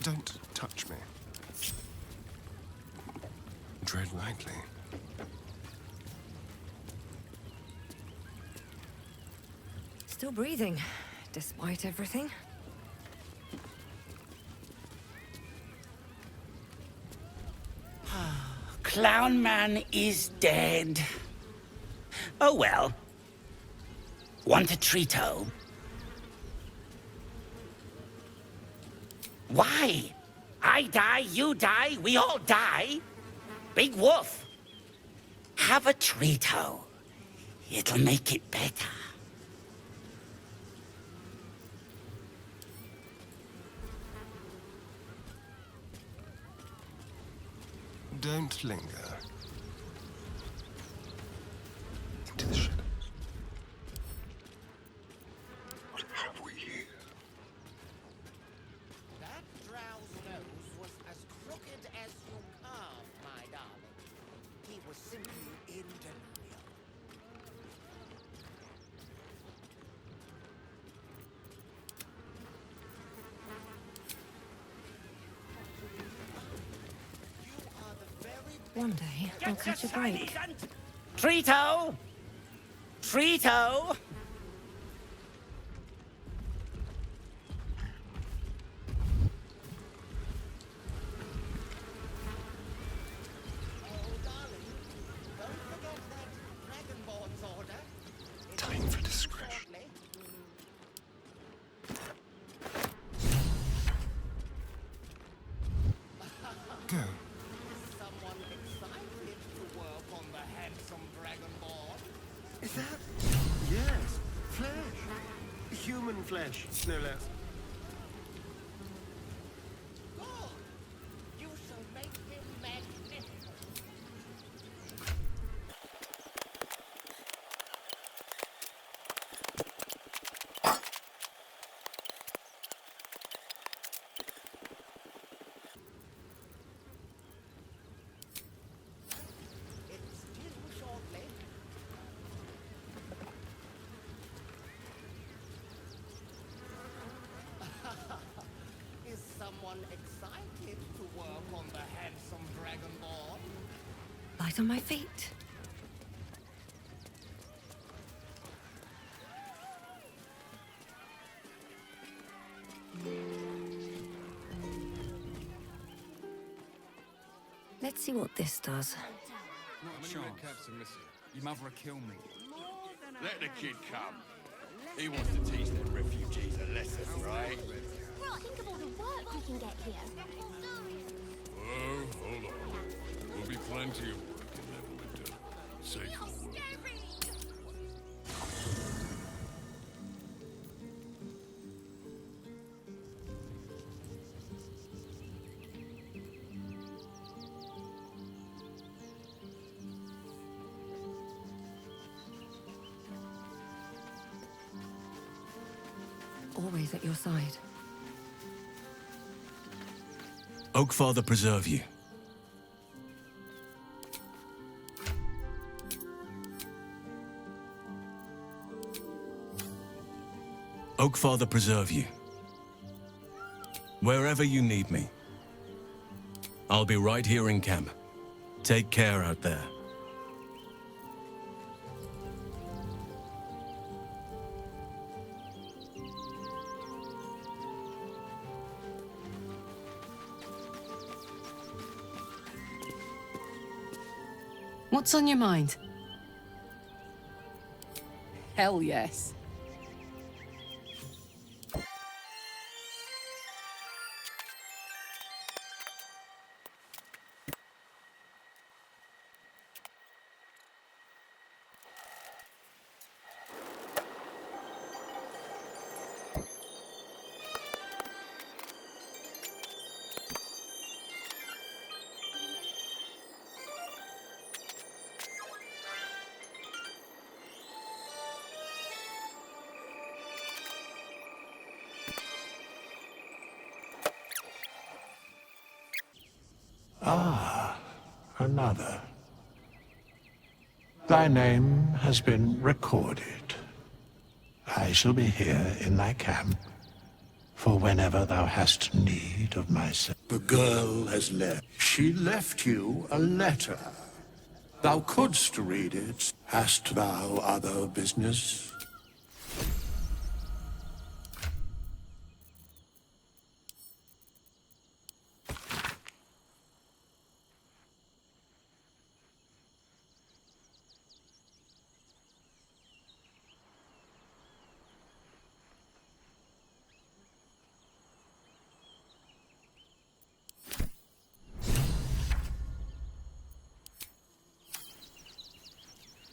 Don't touch me. Tread lightly. Still breathing, despite everything. Clown Man is dead. Oh well. Want a treat-o? Why? I die, you die, we all die. Big Wolf. Have a treat-o. It'll make it better. Don't linger. Into the shadows. What have we here? That Drow's nose was as crooked as you carved, my darling. He was simply in denial. You are the very One day, I'll catch a break. Treat-o! Treat-o! Time for discretion. Go. Someone excited to work on the handsome dragonborn. Is that? Yes. Flesh. Human flesh, no less. Good. You shall make him magnificent. It's due shortly. Is someone excited to work on the handsome dragonborn? Light on my feet. Let's see what this does. Not a chance. Your mother will kill me. Let the kid come. He wants to teach them refugees a lesson, right? Right, think of all the work we can get here. Oh, hold on. Will be plenty of work in Neverwinter. Safe for work. Always at your side. Oakfather preserve you. Oakfather preserve you. Wherever you need me, I'll be right here in camp. Take care out there. What's on your mind? Hell yes. Another. Thy name has been recorded. I shall be here in thy camp, for whenever thou hast need of my service. The girl has left. She left you a letter. Thou couldst read it. Hast thou other business?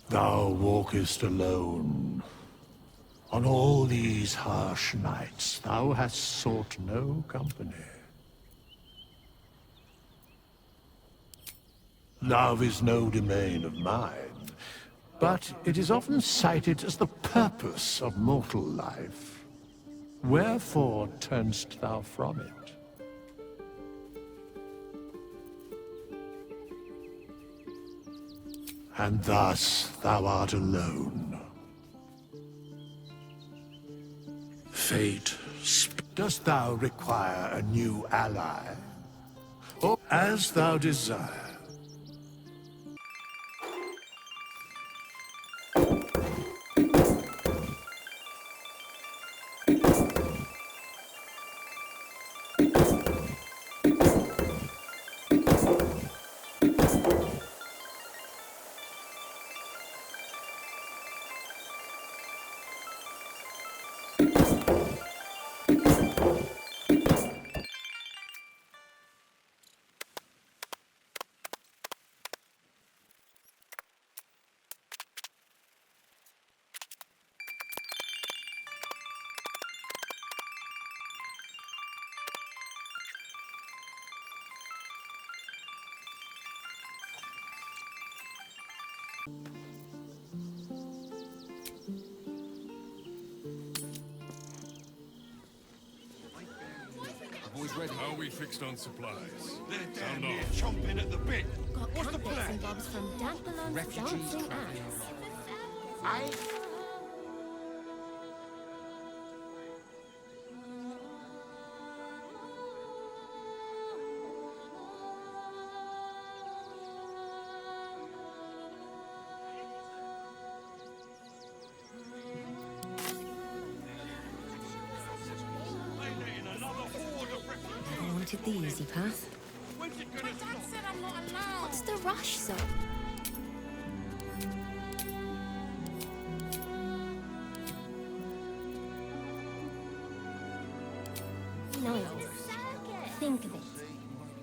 Thou walkest alone. On all these harsh nights, thou hast sought no company. Love is no domain of mine, but it is often cited as the purpose of mortal life. Wherefore turnst thou from it? And thus thou art alone. Fate, dost thou require a new ally? Or as thou desire? Boys ready? How are we fixed on supplies? They're Sound down here off. chomping at the bit. Got What's the bits plan? and bobs from Dampalon's Refugees dancing travelling ants. I I wanted the easy path. When's it gonna Dad stop? said I'm not allowed. What's the rush, son? Niles, think of it.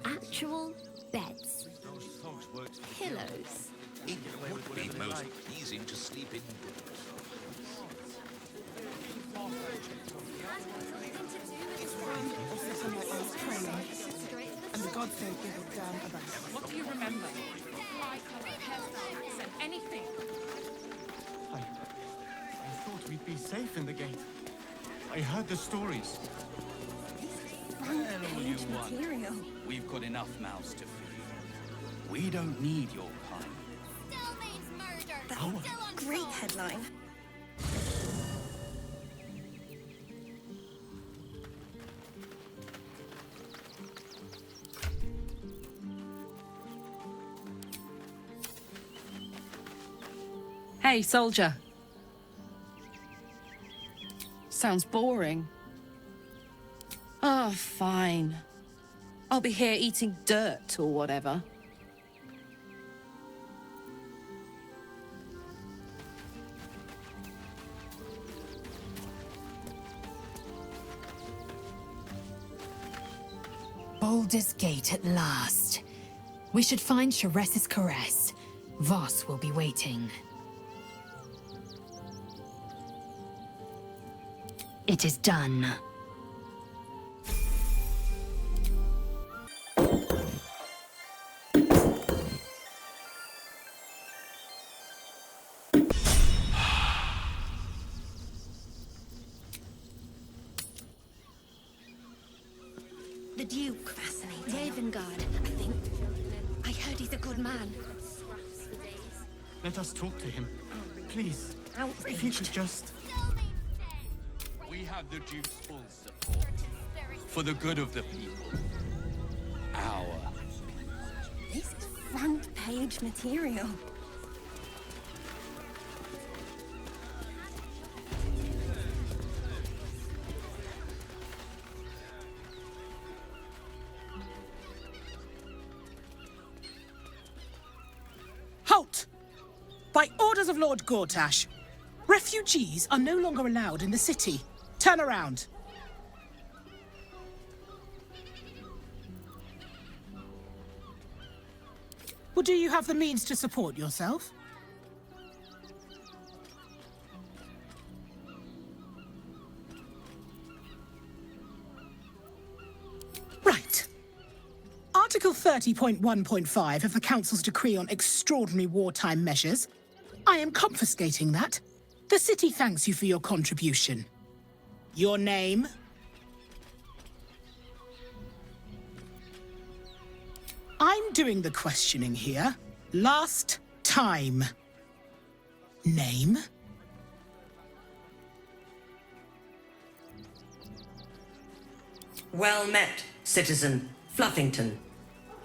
Actual beds. Pillows. It would be most pleasing to sleep in. And the gods don't give a damn about it. What do you remember? Eye color, hairstyle, accent, anything. I thought we'd be safe in the gate. I heard the stories. Page material. We've got enough mouths to feed. We don't need your kind. Still means murder. Oh, Great headline. Hey, soldier. Sounds boring. Oh, fine. I'll be here eating dirt or whatever. Baldur's Gate at last. We should find Sharess's caress. Voss will be waiting. It is done. The Duke. Fascinating. Ravengard, I think. I heard he's a good man. Let us talk to him. Please. If he could just... We have the Duke's full support. for the good of the people. Our. This is front page material. Halt! By orders of Lord Gortash, refugees are no longer allowed in the city. Turn around. Well, do you have the means to support yourself? Right. Article 30.1.5 of the Council's decree on extraordinary wartime measures. I am confiscating that. The city thanks you for your contribution. Your name? I'm doing the questioning here. Last time. Name? Well met, Citizen Fluffington.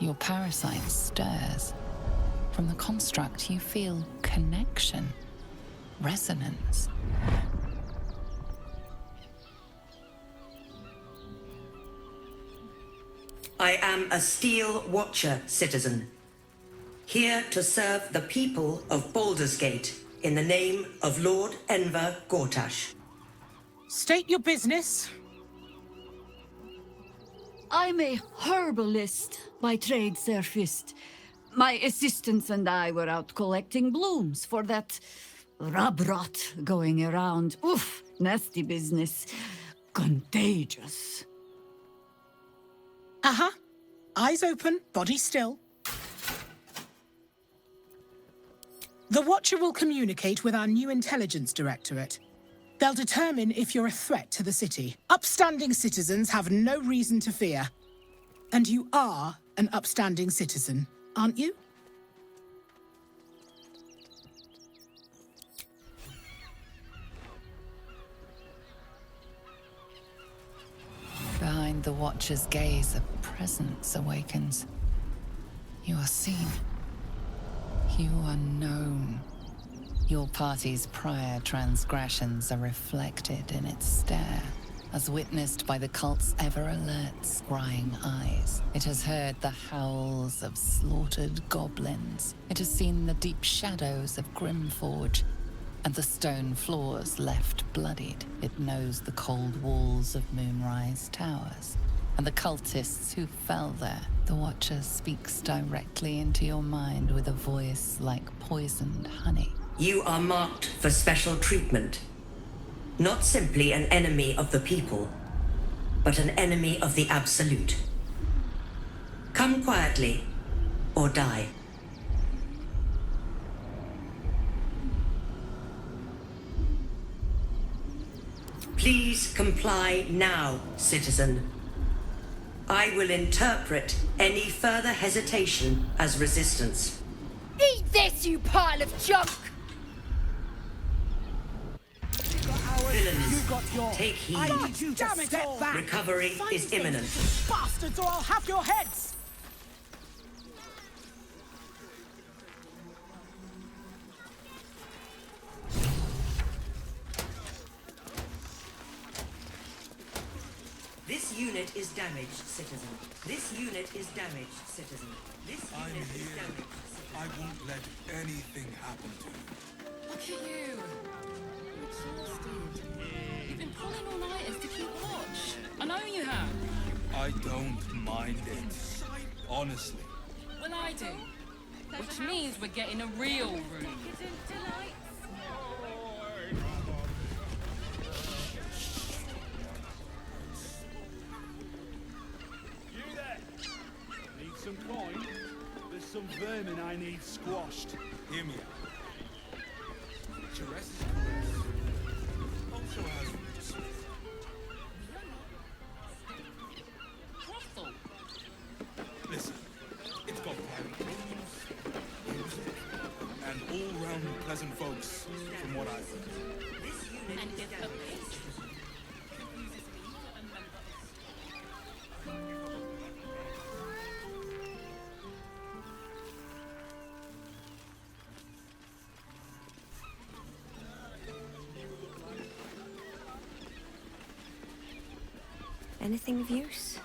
Your parasite stirs. From the construct, you feel connection, resonance. I am a Steel Watcher, Citizen. Here to serve the people of Baldur's Gate in the name of Lord Enver Gortash. State your business. I'm a herbalist by trade, Sir Fist. My assistants and I were out collecting blooms for that rub rot going around. Oof, nasty business. Contagious. Uh-huh. Eyes open, body still. The Watcher will communicate with our new intelligence directorate. They'll determine if you're a threat to the city. Upstanding citizens have no reason to fear. And you are an upstanding citizen, aren't you? Behind the Watcher's gaze, a presence awakens. You are seen. You are known. Your party's prior transgressions are reflected in its stare, as witnessed by the cult's ever-alert, scrying eyes. It has heard the howls of slaughtered goblins. It has seen the deep shadows of Grimforge, and the stone floors left bloodied. It knows the cold walls of Moonrise Towers, and the cultists who fell there. The Watcher speaks directly into your mind with a voice like poisoned honey. You are marked for special treatment. Not simply an enemy of the people, but an enemy of the Absolute. Come quietly, or die. Please comply now, citizen. I will interpret any further hesitation as resistance. Eat this, you pile of junk! Villains, take heed. I need you to step back. Recovery is imminent. Bastards, or I'll have your heads! This unit is damaged, citizen. This unit is damaged, citizen. This unit is damaged, citizen. I won't let anything happen to you. Look at you. You're exhausted. You've been pulling all-nighters to keep watch. I know you have. I don't mind it. Honestly. Well, I do. Which means we're getting a real room. Need some coin? There's some vermin I need squashed. Hear me out. Jerez's caress also has roots. Crossel. Listen, it's got private rooms, music, and all-round pleasant folks, from what I've heard. And if a patron Anything of use?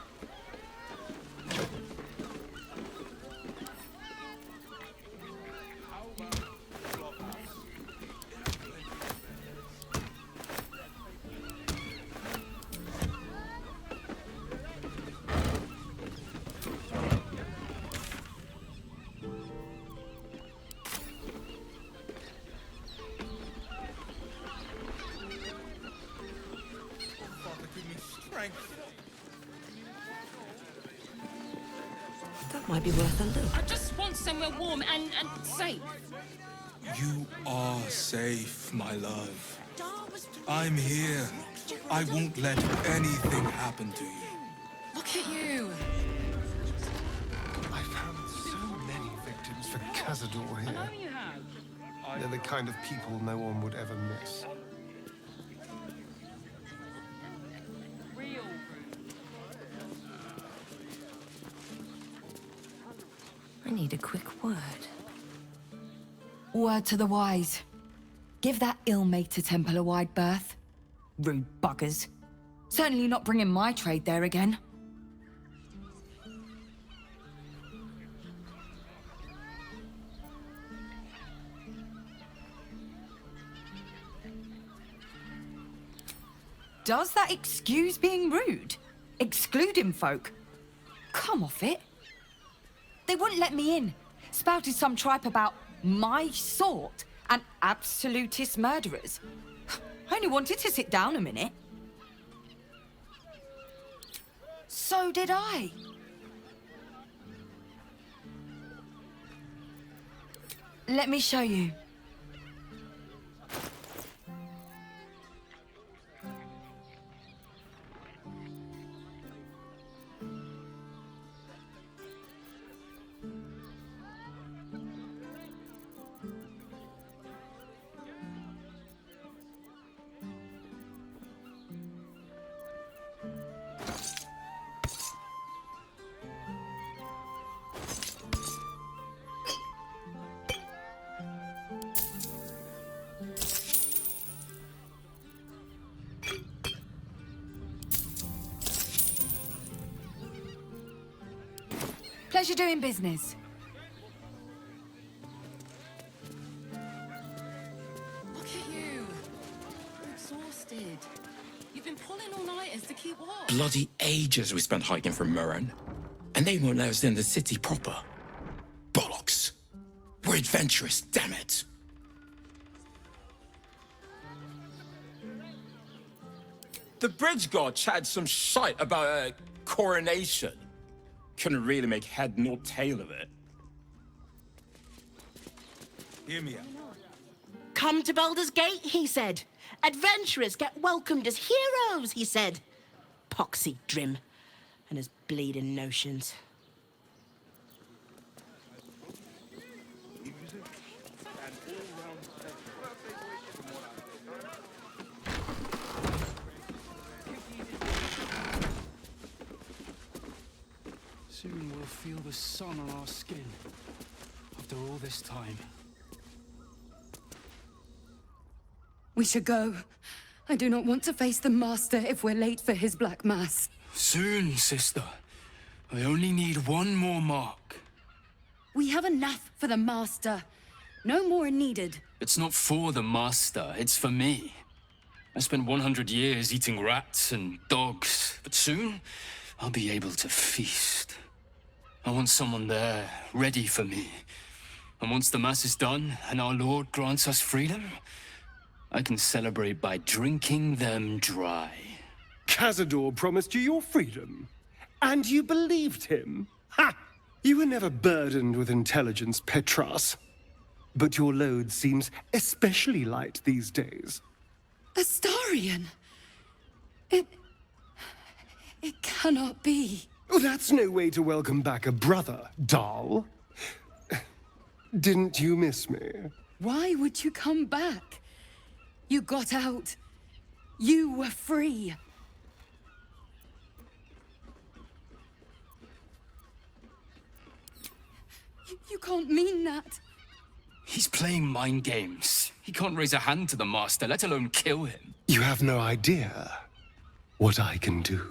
That might be worth a look. I just want somewhere warm and safe. You are safe, my love. I'm here. I won't let anything happen to you. Look at you. I found so many victims for Cazador I here. know you have. They're the kind of people no one would ever miss. Real. I need a quick word. Word to the wise. Give that ill-mated temple a wide berth. Rude buggers. Certainly not bringing my trade there again. Does that excuse being rude? Excluding folk? Come off it. They wouldn't let me in. Spouted some tripe about my sort and absolutist murderers. I only wanted to sit down a minute. So did I. Let me show you. Pleasure doing business. Look at you. You're exhausted. You've been pulling all-nighters to keep watch. Bloody ages we spent hiking from Murren. And they won't let us in the city proper. Bollocks. We're adventurous, damn it. The bridge god chatted some shite about a coronation. Couldn't really make head nor tail of it. Hear me out. Come to Baldur's Gate, he said. Adventurers get welcomed as heroes, he said. Poxy Drim and his bleeding notions. Soon we'll feel the sun on our skin. After all this time. We should go. I do not want to face the Master if we're late for his Black Mass. Soon, sister. I only need one more mark. We have enough for the Master. No more are needed. It's not for the Master, it's for me. I spent 100 years eating rats and dogs, but soon I'll be able to feast. I want someone there, ready for me. And once the Mass is done, and our Lord grants us freedom, I can celebrate by drinking them dry. Cazador promised you your freedom. And you believed him? Ha! You were never burdened with intelligence, Petras. But your load seems especially light these days. Astarion! It cannot be. Oh, that's no way to welcome back a brother, doll. Didn't you miss me? Why would you come back? You got out. You were free. You can't mean that. He's playing mind games. He can't raise a hand to the Master, let alone kill him. You have no idea what I can do.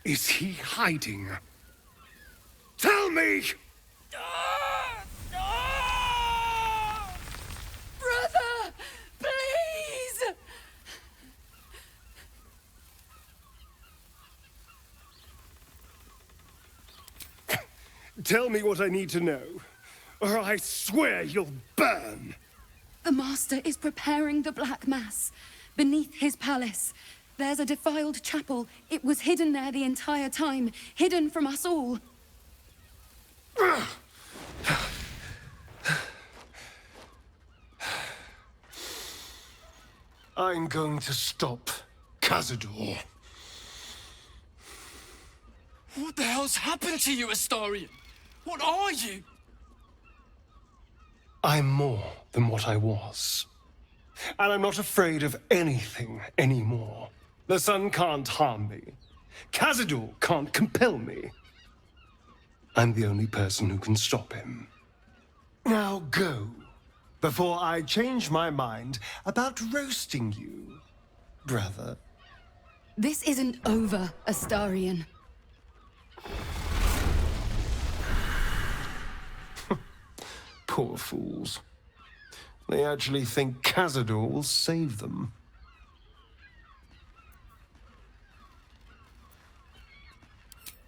is he hiding? Tell me! Brother! Please! Tell me what I need to know, or I swear you'll burn! The Master is preparing the Black Mass beneath his palace. There's a defiled chapel. It was hidden there the entire time, hidden from us all. I'm going to stop Cazador. What the hell's happened to you, Astarion? What are you? I'm more than what I was. And I'm not afraid of anything anymore. The sun can't harm me. Cazador can't compel me. I'm the only person who can stop him. Now go, before I change my mind about roasting you, brother. This isn't over, Astarion. Poor fools. They actually think Cazador will save them.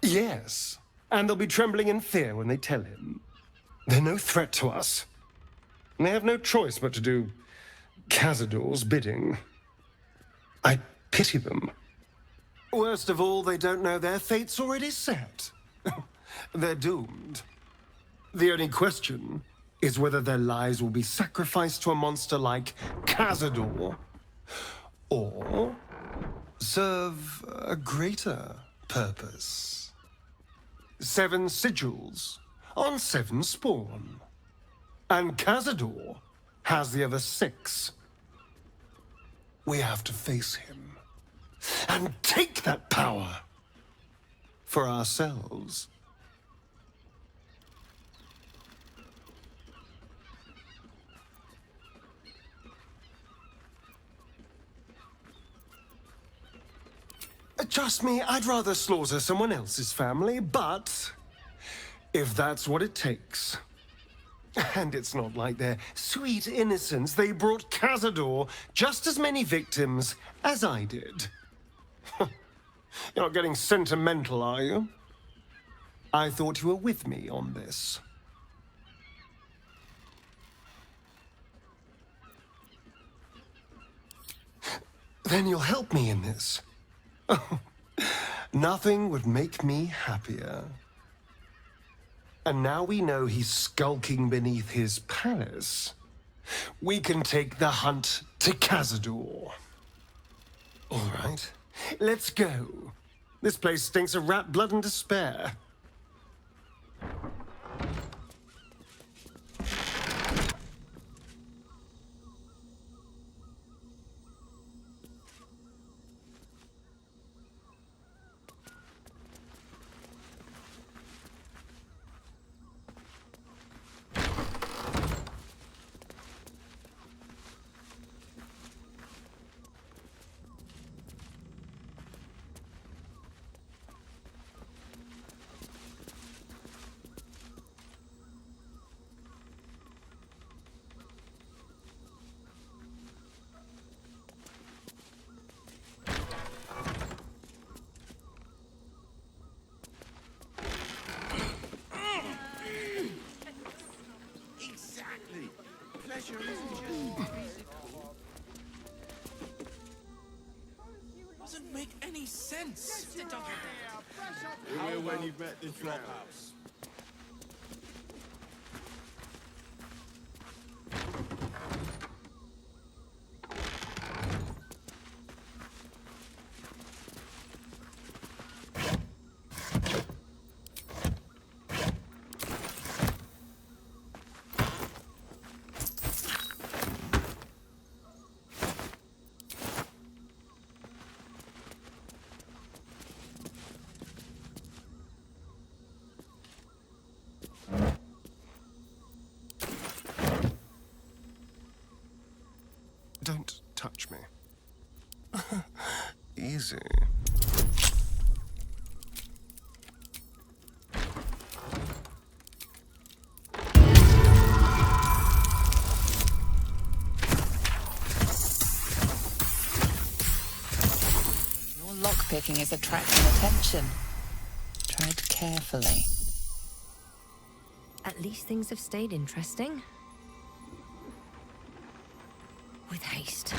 Yes, and they'll be trembling in fear when they tell him. They're no threat to us. And they have no choice but to do Cazador's bidding. I pity them. Worst of all, they don't know their fate's already set. They're doomed. The only question is whether their lives will be sacrificed to a monster like Cazador, or serve a greater purpose. 7 sigils on 7 spawn. And Cazador has the other 6. We have to face him and take that power for ourselves. Trust me, I'd rather slaughter someone else's family, but if that's what it takes. And it's not like their sweet innocence. They brought Cazador just as many victims as I did. You're not getting sentimental, are you? I thought you were with me on this. Then you'll help me in this. Oh, nothing would make me happier. And now we know he's skulking beneath his palace. We can take the hunt to Cazador. All right, let's go. This place stinks of rat blood and despair. Pleasure isn't just physical. Doesn't make any sense. We're here when you met the Drow. Don't touch me. Easy. lockpicking is attracting attention. Tread carefully. At least things have stayed interesting. With haste.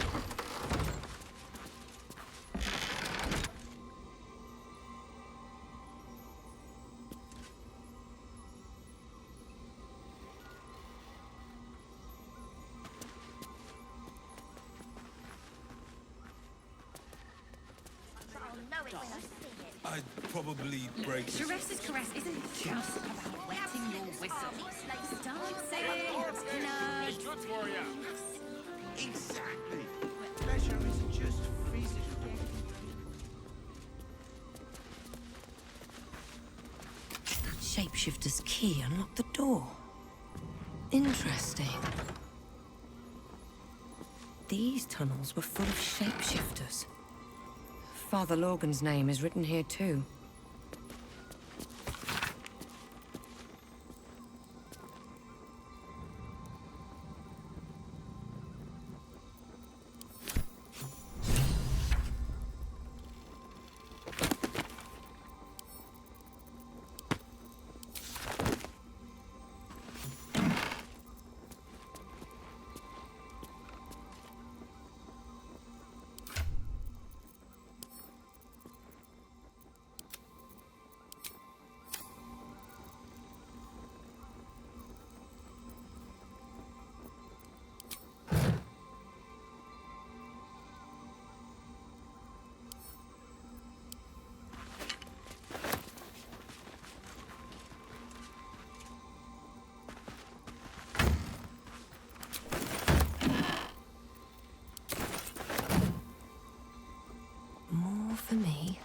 I'd probably break. Sharess's caress isn't just about wetting your whistle. Dancing, It's good for you. Exactly. Pleasure isn't just physical. That shapeshifter's key unlocked the door. Interesting. These tunnels were full of shapeshifters. Father Logan's name is written here too. More for me.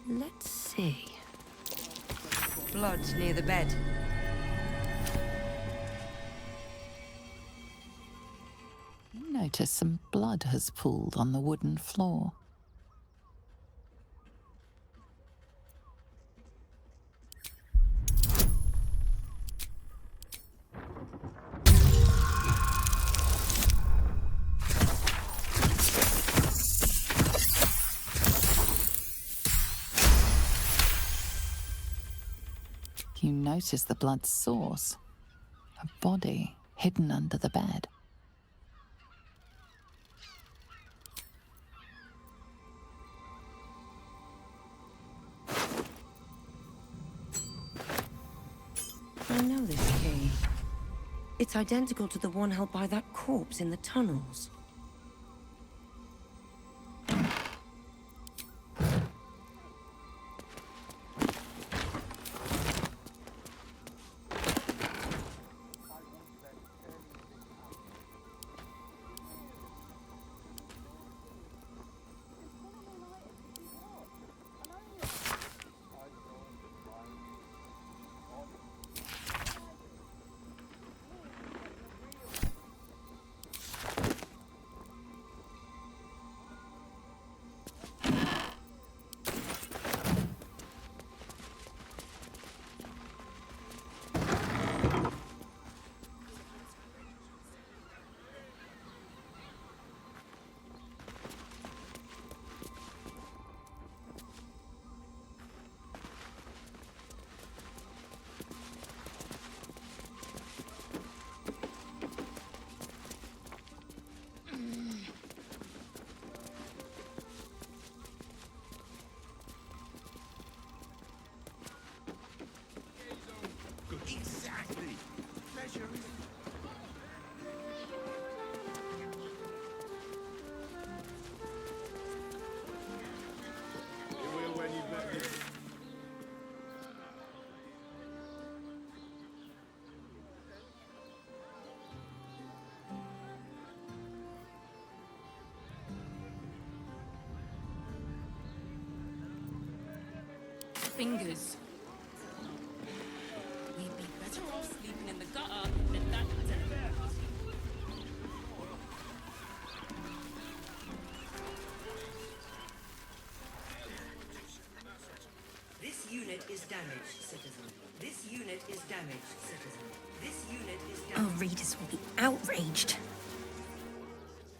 Let's see. Blood near the bed. You notice some blood has pooled on the wooden floor. You notice the blood's source. A body hidden under the bed. I know this key. It's identical to the one held by that corpse in the tunnels. Exactly. Pleasure isn't. You will when you've met me. Fingers. We'd be better off sleeping in the gutter than that. is damaged, citizen. This unit is damaged, citizen. This unit is Our damaged. readers will be outraged.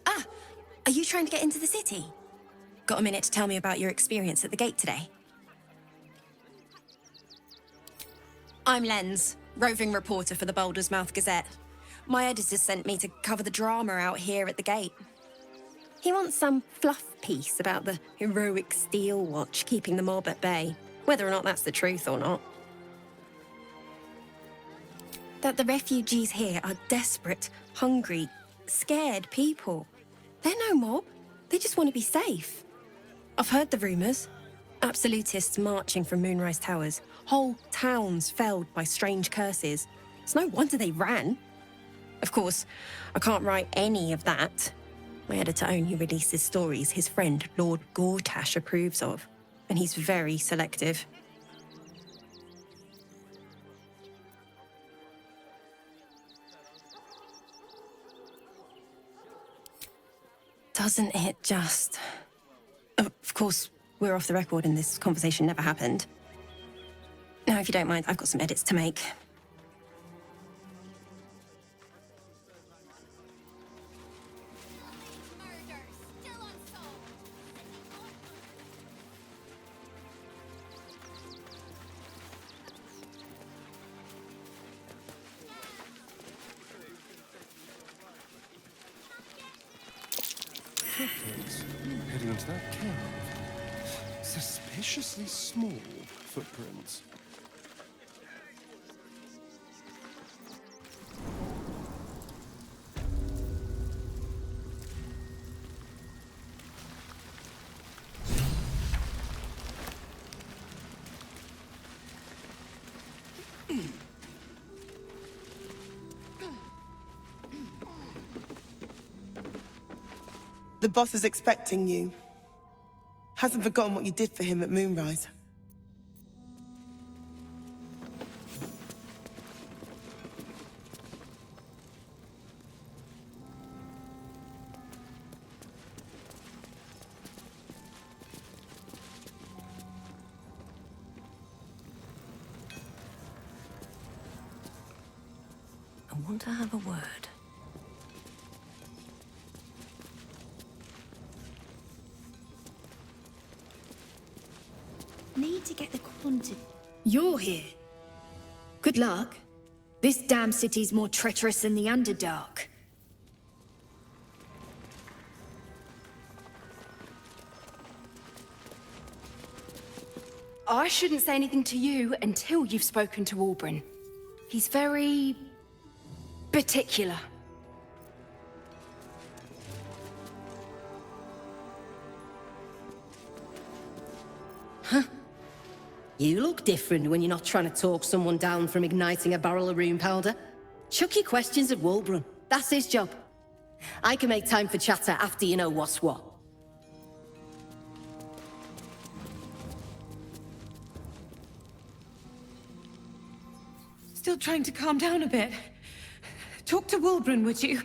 Ah! Are you trying to get into the city? Got a minute to tell me about your experience at the gate today? I'm Lens, roving reporter for the Baldur's Mouth Gazette. My editor sent me to cover the drama out here at the gate. He wants some fluff piece about the heroic Steel Watch keeping the mob at bay, whether or not that's the truth or not. That the refugees here are desperate, hungry, scared people. They're no mob. They just want to be safe. I've heard the rumours. Absolutists marching from Moonrise Towers. Whole towns felled by strange curses. It's no wonder they ran. Of course, I can't write any of that. My editor only releases stories his friend Lord Gortash approves of, and he's very selective. Doesn't it just... Of course, we're off the record and this conversation never happened. Now, if you don't mind, I've got some edits to make. Footprints heading into that cave. Suspiciously small footprints. The boss is expecting you. Hasn't forgotten what you did for him at Moonrise. I want to have a word. Need to get the quantity. You're here. Good luck. This damn city's more treacherous than the Underdark. I shouldn't say anything to you until you've spoken to Albrin. He's very... particular. Huh? You look different when you're not trying to talk someone down from igniting a barrel of rune powder. Chuck your questions at Wulbren. That's his job. I can make time for chatter after you know what's what. Still trying to calm down a bit. Talk to Wulbren, would you?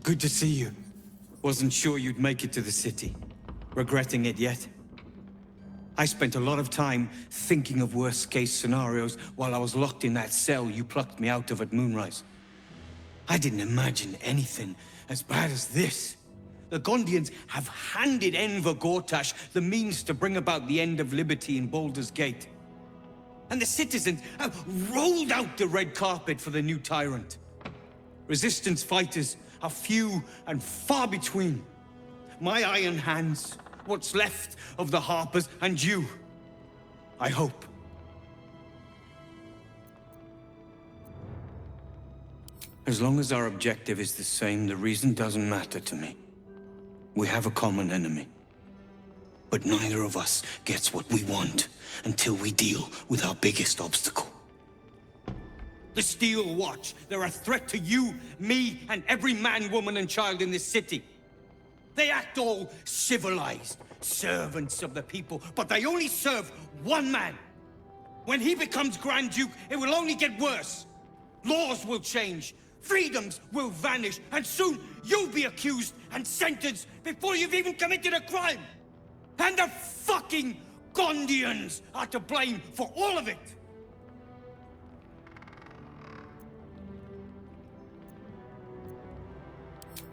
Good to see you. Wasn't sure you'd make it to the city. Regretting it yet? I spent a lot of time thinking of worst-case scenarios while I was locked in that cell you plucked me out of at Moonrise. I didn't imagine anything as bad as this. The Gondians have handed Enver Gortash the means to bring about the end of liberty in Baldur's Gate. And the citizens have rolled out the red carpet for the new tyrant. Resistance fighters are few and far between. My iron hands, what's left of the Harpers, and you. I hope. As long as our objective is the same, the reason doesn't matter to me. We have a common enemy. But neither of us gets what we want until we deal with our biggest obstacle. The Steel Watch. They're a threat to you, me, and every man, woman, and child in this city. They act all civilized, servants of the people, but they only serve one man. When he becomes Grand Duke, it will only get worse. Laws will change, freedoms will vanish, and soon you'll be accused and sentenced before you've even committed a crime. And the fucking Gondians are to blame for all of it.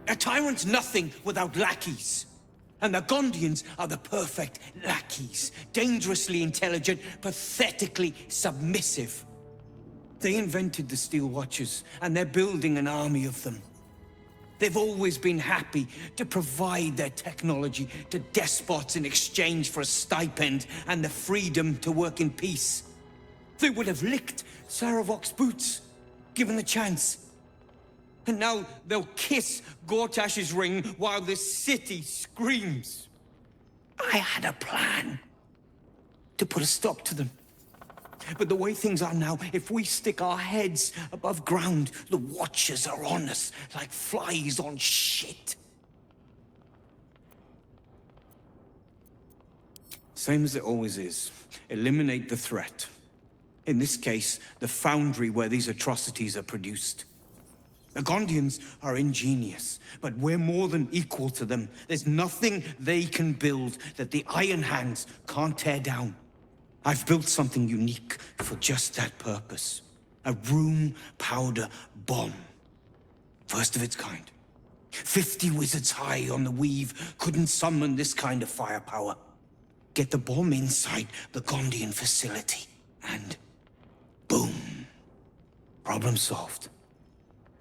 A tyrant's nothing without lackeys. And the Gondians are the perfect lackeys. Dangerously intelligent, pathetically submissive. They invented the Steel Watchers, and they're building an army of them. They've always been happy to provide their technology to despots in exchange for a stipend and the freedom to work in peace. They would have licked Saravok's boots, given the chance. And now they'll kiss Gortash's ring while the city screams. I had a plan to put a stop to them. But the way things are now, if we stick our heads above ground, the Watchers are on us like flies on shit. Same as it always is. Eliminate the threat. In this case, the foundry where these atrocities are produced. The Gondians are ingenious, but we're more than equal to them. There's nothing they can build that the Iron Hands can't tear down. I've built something unique for just that purpose. A room powder bomb. First of its kind. 50 wizards high on the weave couldn't summon this kind of firepower. Get the bomb inside the Gondian facility, and boom. Problem solved.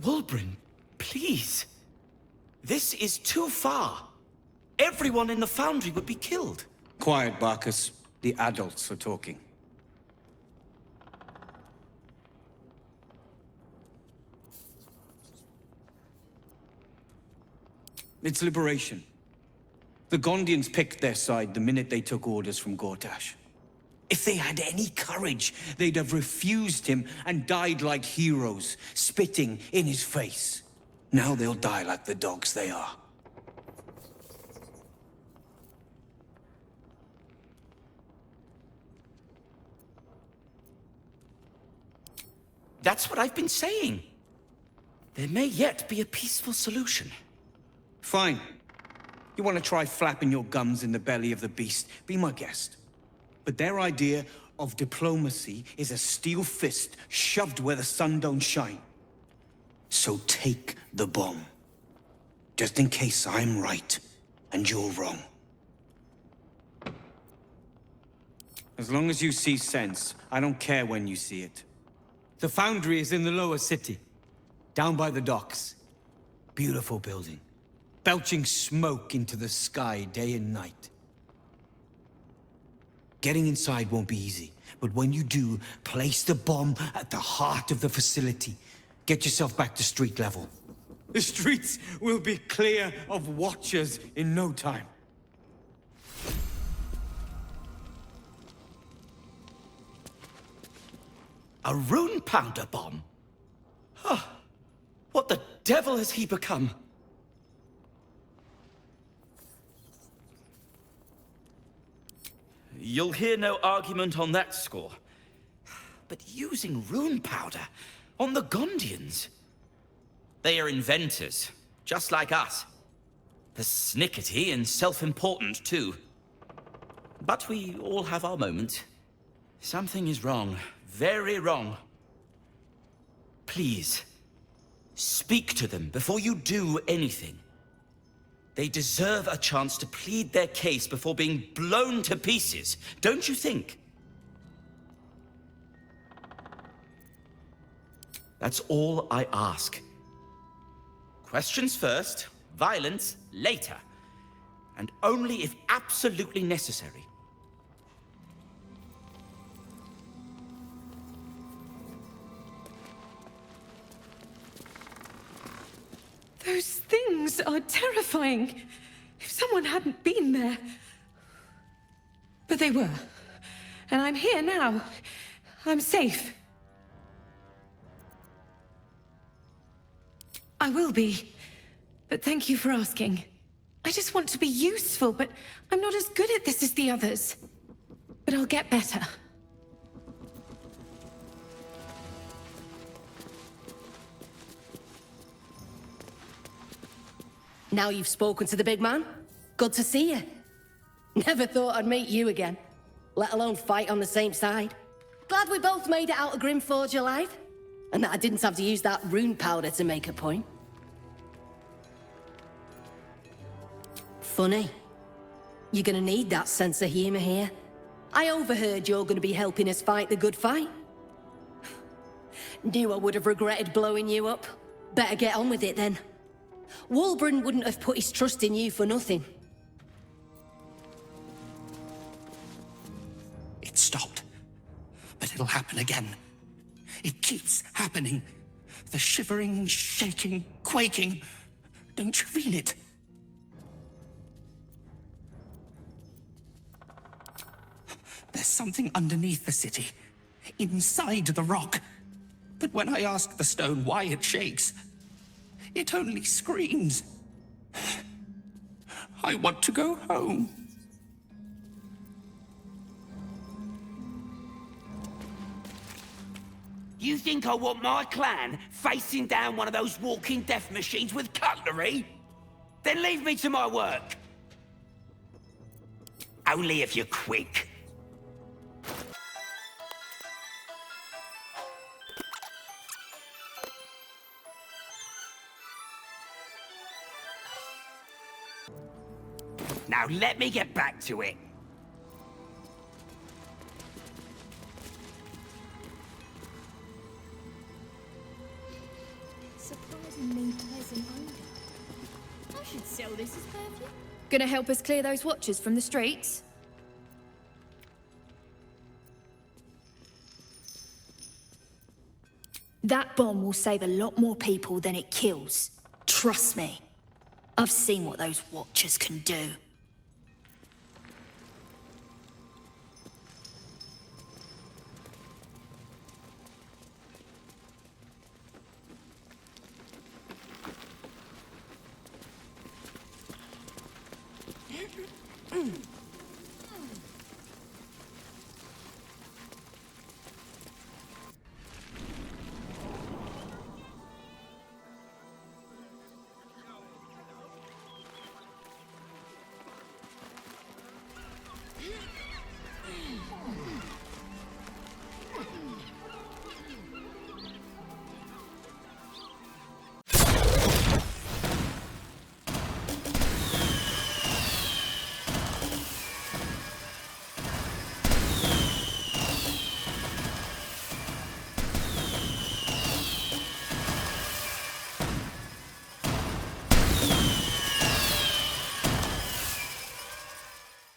Wulbren, please. This is too far. Everyone in the foundry would be killed. Quiet, Barkus. The adults are talking. It's liberation. The Gondians picked their side the minute they took orders from Gortash. If they had any courage, they'd have refused him and died like heroes, spitting in his face. Now they'll die like the dogs they are. That's what I've been saying. There may yet be a peaceful solution. Fine. You want to try flapping your gums in the belly of the beast? Be my guest. But their idea of diplomacy is a steel fist shoved where the sun don't shine. So take the bomb. Just in case I'm right and you're wrong. As long as you see sense, I don't care when you see it. The foundry is in the lower city, down by the docks. Beautiful building, belching smoke into the sky day and night. Getting inside won't be easy, but when you do, place the bomb at the heart of the facility. Get yourself back to street level. The streets will be clear of Watchers in no time. A rune powder bomb? Huh. What the devil has he become? You'll hear no argument on that score. But using rune powder on the Gondians? They are inventors, just like us. Persnickety and self-important, too. But we all have our moments. Something is wrong. Very wrong. Please, speak to them before you do anything. They deserve a chance to plead their case before being blown to pieces, don't you think? That's all I ask. Questions first, violence later, and only if absolutely necessary. Those things are terrifying. If someone hadn't been there. But they were. And I'm here now. I'm safe. I will be. But thank you for asking. I just want to be useful, but I'm not as good at this as the others. But I'll get better. Now you've spoken to the big man. Good to see you. Never thought I'd meet you again, let alone fight on the same side. Glad we both made it out of Grimforge alive, and that I didn't have to use that rune powder to make a point. Funny. You're gonna need that sense of humor here. I overheard you're gonna be helping us fight the good fight. Knew I would have regretted blowing you up. Better get on with it then. Wulbren wouldn't have put his trust in you for nothing. It stopped. But it'll happen again. It keeps happening. The shivering, shaking, quaking. Don't you feel it? There's something underneath the city. Inside the rock. But when I ask the stone why it shakes, it only screams. I want to go home. You think I want my clan facing down one of those walking death machines with cutlery? Then leave me to my work. Only if you're quick. Now let me get back to it. Surprisingly pleasant odor. I should sell this as perfume. Gonna help us clear those watchers from the streets? That bomb will save a lot more people than it kills. Trust me. I've seen what those watchers can do.